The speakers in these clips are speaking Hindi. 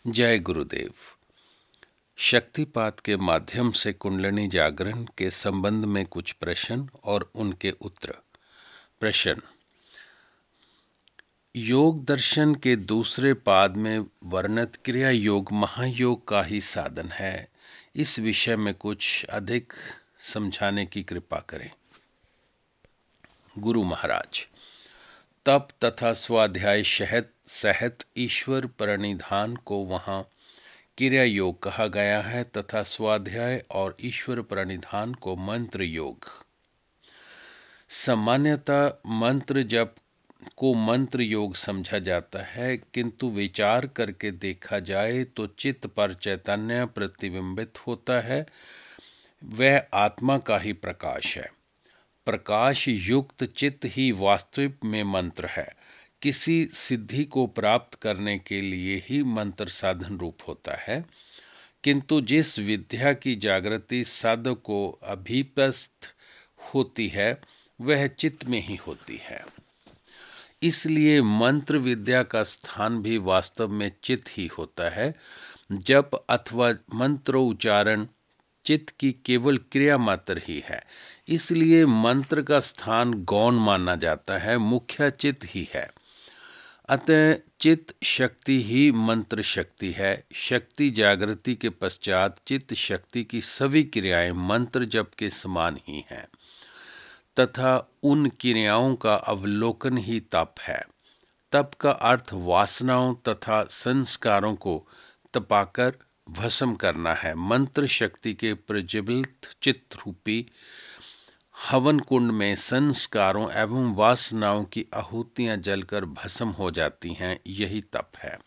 जय गुरुदेव। शक्तिपात के माध्यम से कुंडलिनी जागरण के संबंध में कुछ प्रश्न और उनके उत्तर। प्रश्न: योग दर्शन के दूसरे पाद में वर्णित क्रिया योग महायोग का ही साधन है। इस विषय में कुछ अधिक समझाने की कृपा करें। गुरु महाराज: तप तथा स्वाध्याय सहित ईश्वर प्रणिधान को वहाँ क्रिया योग कहा गया है तथा स्वाध्याय और ईश्वर प्रणिधान को मंत्र योग। सामान्यतः मंत्र जप को मंत्र योग समझा जाता है, किंतु विचार करके देखा जाए तो चित्त पर चैतन्य प्रतिबिंबित होता है। वह आत्मा का ही प्रकाश है। प्रकाश युक्त चित्त ही वास्तविक में मंत्र है। किसी सिद्धि को प्राप्त करने के लिए ही मंत्र साधन रूप होता है, किंतु जिस विद्या की जागृति साधक को अभिप्यस्त होती है वह चित्त में ही होती है। इसलिए मंत्र विद्या का स्थान भी वास्तव में चित्त ही होता है। जप अथवा मंत्रोच्चारण चित्त की केवल क्रिया मात्र ही है। इसलिए मंत्र का स्थान गौण माना जाता है, मुख्य चित्त ही है। अतः चित्त शक्ति ही मंत्र शक्ति है। शक्ति जागृति के पश्चात चित्त शक्ति की सभी क्रियाएं मंत्र जप के समान ही हैं तथा उन क्रियाओं का अवलोकन ही तप है। तप का अर्थ वासनाओं तथा संस्कारों को तपाकर भस्म करना है। मंत्र शक्ति के प्रज्वलित चित्त रूपी हवन कुंड में संस्कारों एवं वासनाओं की आहुतियां जलकर भस्म हो जाती हैं, यही तप है।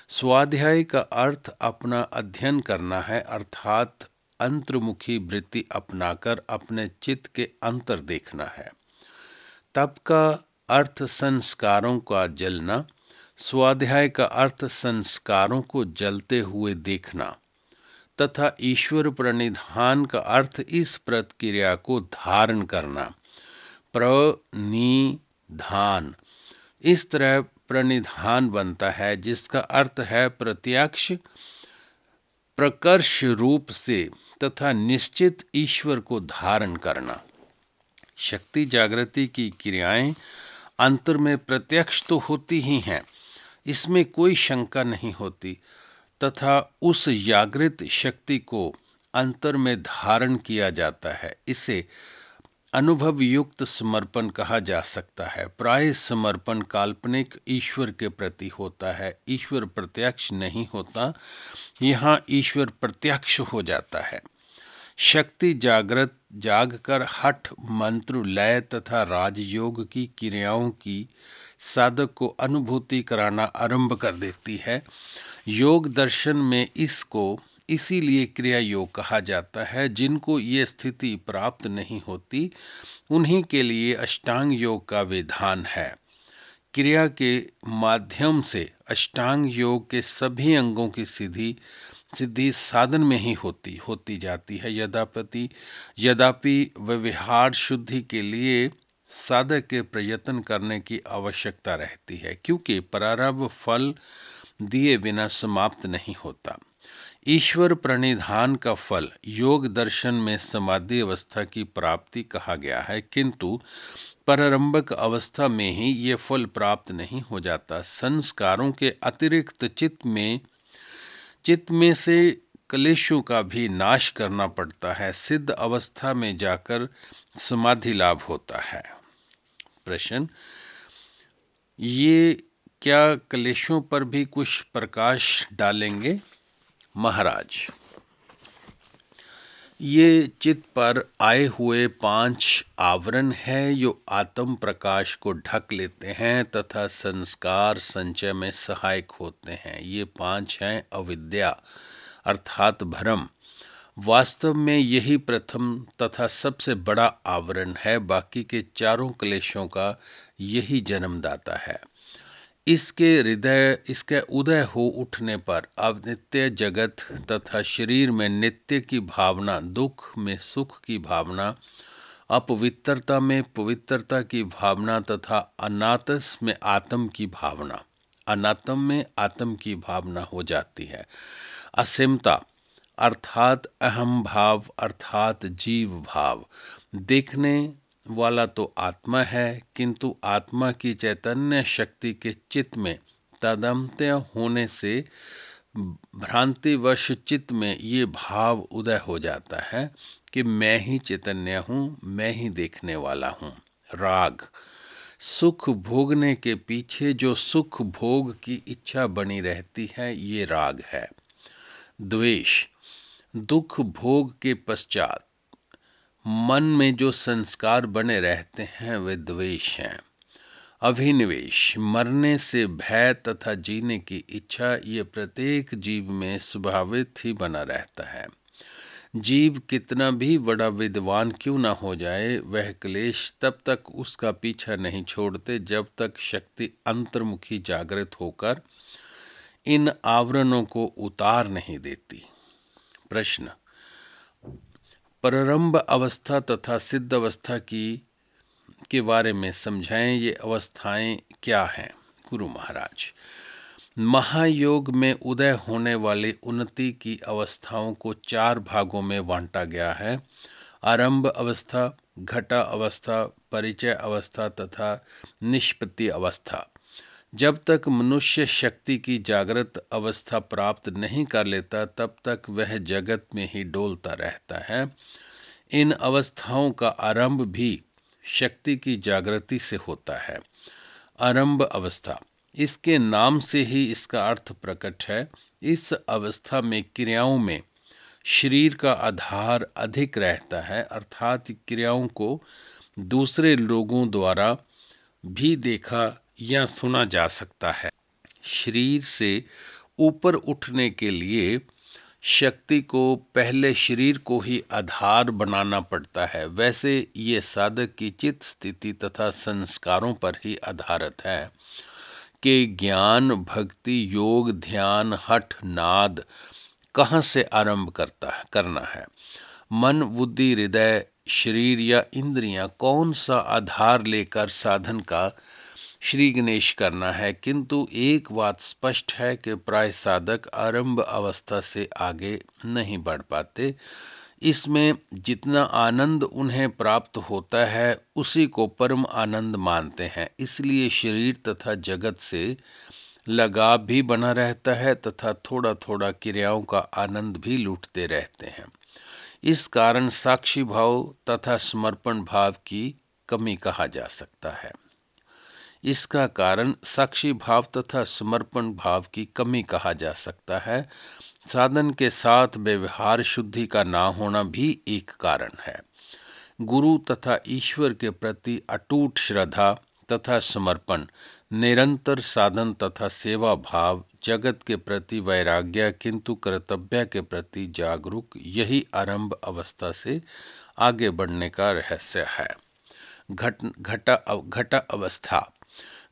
स्वाध्याय का अर्थ अपना अध्ययन करना है, अर्थात अंतर्मुखी वृत्ति अपनाकर अपने चित्त के अंतर देखना है। तप का अर्थ संस्कारों का जलना, स्वाध्याय का अर्थ संस्कारों को जलते हुए देखना तथा ईश्वर प्रणिधान का अर्थ इस प्रतिक्रिया को धारण करना। प्रणिधान इस तरह प्रणिधान बनता है जिसका अर्थ है प्रत्यक्ष प्रकर्ष रूप से तथा निश्चित ईश्वर को धारण करना। शक्ति जागृति की क्रियाएं अंतर में प्रत्यक्ष तो होती ही हैं, इसमें कोई शंका नहीं होती, तथा उस जागृत शक्ति को अंतर में धारण किया जाता है। इसे अनुभव युक्त समर्पण कहा जा सकता है। प्राय समर्पण काल्पनिक ईश्वर के प्रति होता है, ईश्वर प्रत्यक्ष नहीं होता, यहाँ ईश्वर प्रत्यक्ष हो जाता है। शक्ति जागकर हठ मंत्र लय तथा राजयोग की क्रियाओं की साधक को अनुभूति कराना आरंभ कर देती है। योग दर्शन में इसको इसीलिए क्रिया योग कहा जाता है। जिनको ये स्थिति प्राप्त नहीं होती उन्हीं के लिए अष्टांग योग का विधान है। क्रिया के माध्यम से अष्टांग योग के सभी अंगों की सिद्धि साधन में ही होती जाती है। यद्यपि व्यवहार शुद्धि के लिए साधक के प्रयत्न करने की आवश्यकता रहती है, क्योंकि प्रारब्ध फल दिए बिना समाप्त नहीं होता। ईश्वर प्रणिधान का फल योग दर्शन में समाधि अवस्था की प्राप्ति कहा गया है, किंतु प्रारंभिक अवस्था में ही ये फल प्राप्त नहीं हो जाता। संस्कारों के अतिरिक्त चित्त में से क्लेशों का भी नाश करना पड़ता है। सिद्ध अवस्था में जाकर समाधि लाभ होता है। प्रश्न: ये क्या क्लेशों पर भी कुछ प्रकाश डालेंगे? महाराज, ये चित्त पर आए हुए 5 आवरण है जो आत्म प्रकाश को ढक लेते हैं तथा संस्कार संचय में सहायक होते हैं। ये 5 हैं अविद्या अर्थात भ्रम। वास्तव में यही प्रथम तथा सबसे बड़ा आवरण है। बाकी के चारों क्लेशों का यही जन्मदाता है। इसके उदय हो उठने पर अनित्य जगत तथा शरीर में नित्य की भावना, दुख में सुख की भावना, अपवित्रता में पवित्रता की भावना तथा अनातस में आत्म की भावना, अनात्म में आत्म की भावना हो जाती है। असीमता अर्थात अहम भाव अर्थात जीव भाव। देखने वाला तो आत्मा है, किंतु आत्मा की चैतन्य शक्ति के चित्त में तादात्म्य होने से भ्रांतिवश चित्त में ये भाव उदय हो जाता है कि मैं ही चैतन्य हूँ, मैं ही देखने वाला हूँ। राग सुख भोगने के पीछे जो सुख भोग की इच्छा बनी रहती है, ये राग है। द्वेष दुख भोग के पश्चात मन में जो संस्कार बने रहते हैं, वे द्वेष हैं। अभिनिवेश मरने से भय तथा जीने की इच्छा, ये प्रत्येक जीव में स्वभावित ही बना रहता है। जीव कितना भी बड़ा विद्वान क्यों ना हो जाए, वह क्लेश तब तक उसका पीछा नहीं छोड़ते जब तक शक्ति अंतर्मुखी जागृत होकर इन आवरणों को उतार नहीं देती। प्रश्न, प्रारंभ अवस्था तथा सिद्ध अवस्था के बारे में समझाएं, ये अवस्थाएं क्या हैं। गुरु महाराज, महायोग में उदय होने वाली उन्नति की अवस्थाओं को 4 भागों में बांटा गया है। आरंभ अवस्था, घटा अवस्था, परिचय अवस्था तथा निष्पत्ति अवस्था। जब तक मनुष्य शक्ति की जागृत अवस्था प्राप्त नहीं कर लेता, तब तक वह जगत में ही डोलता रहता है। इन अवस्थाओं का आरंभ भी शक्ति की जागृति से होता है। आरंभ अवस्था, इसके नाम से ही इसका अर्थ प्रकट है। इस अवस्था में क्रियाओं में शरीर का आधार अधिक रहता है, अर्थात क्रियाओं को दूसरे लोगों द्वारा भी देखा या सुना जा सकता है। शरीर से ऊपर उठने के लिए शक्ति को पहले शरीर को ही आधार बनाना पड़ता है। वैसे ये साधक की चित्त स्थिति तथा संस्कारों पर ही आधारित है कि ज्ञान, भक्ति, योग, ध्यान, हठ, नाद कहाँ से आरंभ करना है। मन, बुद्धि, हृदय, शरीर या इंद्रियां कौन सा आधार लेकर साधन का श्री गणेश करना है। किंतु एक बात स्पष्ट है कि प्राय साधक आरंभ अवस्था से आगे नहीं बढ़ पाते। इसमें जितना आनंद उन्हें प्राप्त होता है, उसी को परम आनंद मानते हैं। इसलिए शरीर तथा जगत से लगाव भी बना रहता है तथा थोड़ा थोड़ा क्रियाओं का आनंद भी लूटते रहते हैं। इस कारण साक्षी भाव तथा समर्पण भाव की कमी कहा जा सकता है। इसका कारण साक्षी भाव तथा समर्पण भाव की कमी कहा जा सकता है। साधन के साथ व्यवहार शुद्धि का ना होना भी एक कारण है। गुरु तथा ईश्वर के प्रति अटूट श्रद्धा तथा समर्पण, निरंतर साधन तथा सेवा भाव, जगत के प्रति वैराग्य किंतु कर्तव्य के प्रति जागरूक, यही आरंभ अवस्था से आगे बढ़ने का रहस्य है। घटा अवस्था,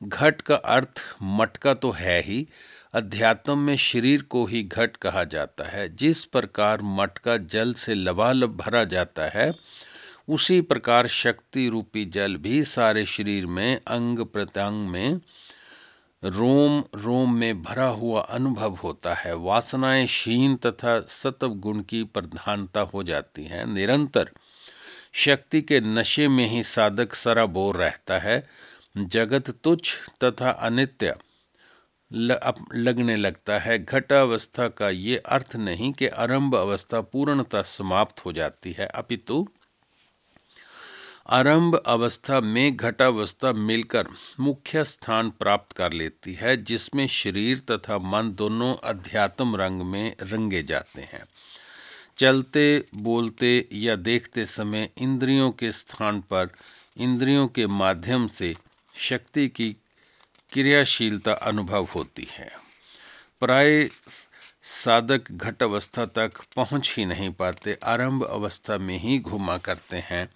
घट का अर्थ मटका तो है ही। अध्यात्म में शरीर को ही घट कहा जाता है। जिस प्रकार मटका जल से लबालब भरा जाता है, उसी प्रकार शक्ति रूपी जल भी सारे शरीर में, अंग प्रत्यंग में, रोम रोम में भरा हुआ अनुभव होता है। वासनाएं क्षीण तथा सत्व गुण की प्रधानता हो जाती हैं। निरंतर शक्ति के नशे में ही साधक सराबोर रहता है। जगत तुच्छ तथा अनित्य लगने लगता है। घटावस्था का ये अर्थ नहीं कि आरंभ अवस्था पूर्णतः समाप्त हो जाती है, अपितु आरंभ अवस्था में घटावस्था मिलकर मुख्य स्थान प्राप्त कर लेती है, जिसमें शरीर तथा मन दोनों अध्यात्म रंग में रंगे जाते हैं। चलते, बोलते या देखते समय इंद्रियों के स्थान पर इंद्रियों के माध्यम से शक्ति की क्रियाशीलता अनुभव होती है। प्राय साधक घट अवस्था तक पहुंच ही नहीं पाते, आरंभ अवस्था में ही घुमा करते हैं।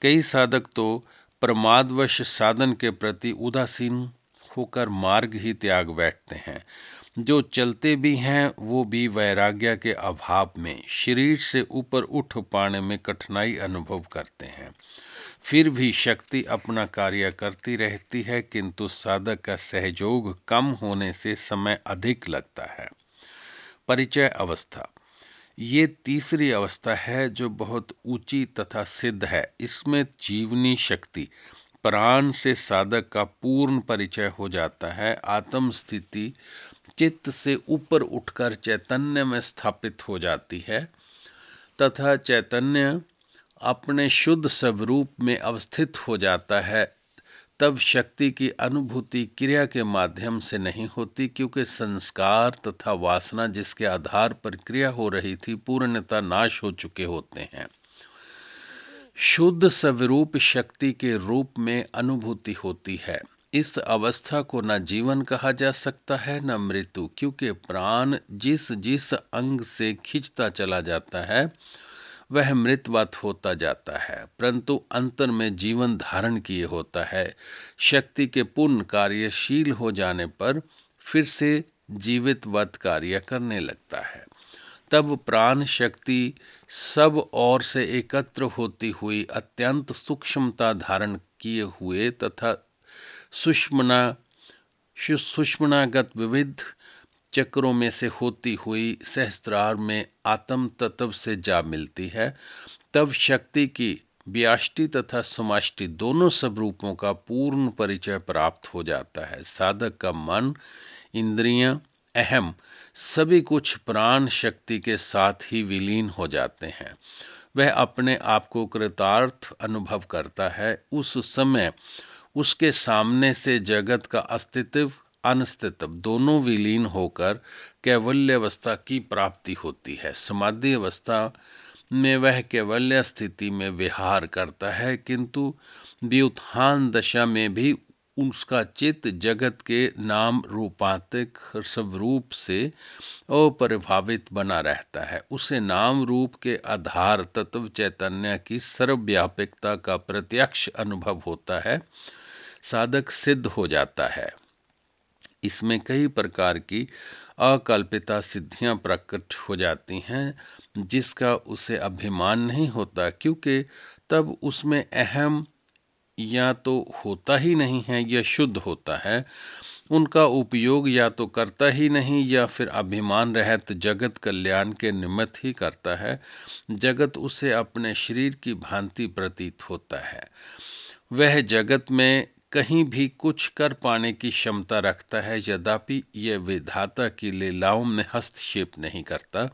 कई साधक तो प्रमादवश साधन के प्रति उदासीन होकर मार्ग ही त्याग बैठते हैं। जो चलते भी हैं वो भी वैराग्य के अभाव में शरीर से ऊपर उठ पाने में कठिनाई अनुभव करते हैं। फिर भी शक्ति अपना कार्य करती रहती है, किंतु साधक का सहयोग कम होने से समय अधिक लगता है। परिचय अवस्था, ये तीसरी अवस्था है जो बहुत ऊंची तथा सिद्ध है। इसमें जीवनी शक्ति प्राण से साधक का पूर्ण परिचय हो जाता है। आत्म स्थिति चित्त से ऊपर उठकर चैतन्य में स्थापित हो जाती है तथा चैतन्य अपने शुद्ध स्वरूप में अवस्थित हो जाता है। तब शक्ति की अनुभूति क्रिया के माध्यम से नहीं होती, क्योंकि संस्कार तथा वासना जिसके आधार पर क्रिया हो रही थी पूर्णतः नाश हो चुके होते हैं। शुद्ध स्वरूप शक्ति के रूप में अनुभूति होती है। इस अवस्था को न जीवन कहा जा सकता है न मृत्यु, क्योंकि प्राण जिस जिस अंग से खिंचता चला जाता है वह मृतवत होता जाता है, परंतु अंतर में जीवन धारण किए होता है। शक्ति के पूर्ण कार्यशील हो जाने पर फिर से जीवितवत कार्य करने लगता है। तब प्राण शक्ति सब ओर से एकत्र होती हुई अत्यंत सूक्ष्मता धारण किए हुए तथा सुषुम्नागत विविध चक्रों में से होती हुई सहस्त्रार में आत्म तत्व से जा मिलती है। तब शक्ति की व्याष्टि तथा समाष्टि दोनों स्वरूपों का पूर्ण परिचय प्राप्त हो जाता है। साधक का मन, इंद्रियां, अहम सभी कुछ प्राण शक्ति के साथ ही विलीन हो जाते हैं। वह अपने आप को कृतार्थ अनुभव करता है। उस समय उसके सामने से जगत का अस्तित्व अनस्तित्व दोनों विलीन होकर कैवल्य अवस्था की प्राप्ति होती है। समाधि अवस्था में वह कैवल्य स्थिति में विहार करता है, किंतु व्युत्थान दशा में भी उसका चित्त जगत के नाम रूपात्मक स्वरूप से अपरिभावित बना रहता है। उसे नाम रूप के आधार तत्व चैतन्य की सर्वव्यापकता का प्रत्यक्ष अनुभव होता है। साधक सिद्ध हो जाता है। इसमें कई प्रकार की अकल्पिता सिद्धियां प्रकट हो जाती हैं, जिसका उसे अभिमान नहीं होता, क्योंकि तब उसमें अहम या तो होता ही नहीं है या शुद्ध होता है। उनका उपयोग या तो करता ही नहीं या फिर अभिमान रहित जगत कल्याण के निमित्त ही करता है। जगत उसे अपने शरीर की भांति प्रतीत होता है। वह जगत में कहीं भी कुछ कर पाने की क्षमता रखता है, यद्यपि यह विधाता की लीलाओं में हस्तक्षेप नहीं करता।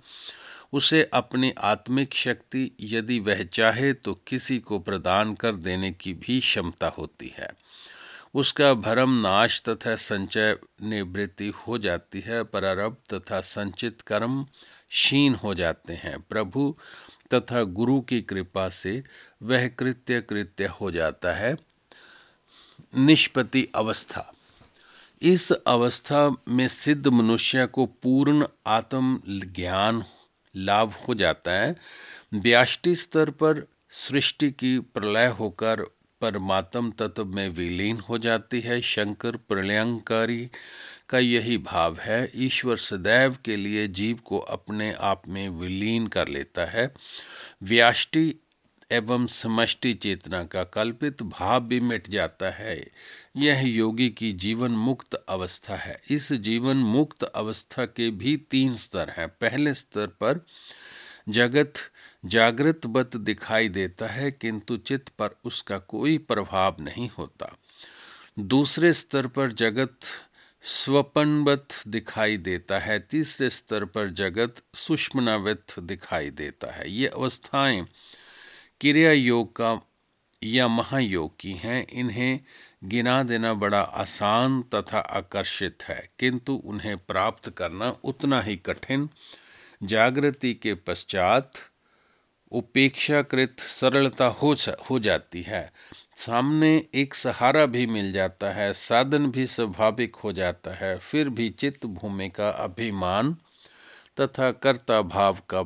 उसे अपनी आत्मिक शक्ति यदि वह चाहे तो किसी को प्रदान कर देने की भी क्षमता होती है। उसका भरम नाश तथा संचय निवृत्ति हो जाती है। प्रारब्ध तथा संचित कर्म क्षीण हो जाते हैं। प्रभु तथा गुरु की कृपा से वह कृत्य हो जाता है। निष्पत्ति अवस्था, इस अवस्था में सिद्ध मनुष्य को पूर्ण आत्म ज्ञान लाभ हो जाता है। व्याष्टि स्तर पर सृष्टि की प्रलय होकर परमात्म तत्व में विलीन हो जाती है। शंकर प्रलयंकारी का यही भाव है। ईश्वर सदैव के लिए जीव को अपने आप में विलीन कर लेता है। व्याष्टि एवं समष्टि चेतना का कल्पित भाव भी मिट जाता है। यह योगी की जीवन मुक्त अवस्था है। इस जीवन मुक्त अवस्था के भी 3 स्तर हैं। पहले स्तर पर जगत जागृतवत दिखाई देता है, किंतु चित्त पर उसका कोई प्रभाव नहीं होता। दूसरे स्तर पर जगत स्वप्नवत दिखाई देता है। तीसरे स्तर पर जगत सुषुम्नावत दिखाई देता है। ये अवस्थाएं क्रिया योग का या महायोग की हैं। इन्हें गिना देना बड़ा आसान तथा आकर्षित है, किंतु उन्हें प्राप्त करना उतना ही कठिन। जागृति के पश्चात उपेक्षाकृत सरलता हो जाती है। सामने एक सहारा भी मिल जाता है, साधन भी स्वाभाविक हो जाता है। फिर भी चित्त भूमि का अभिमान तथा कर्ता भाव का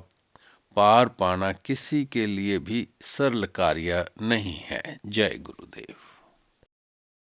पार पाना किसी के लिए भी सरल कार्य नहीं है। जय गुरुदेव।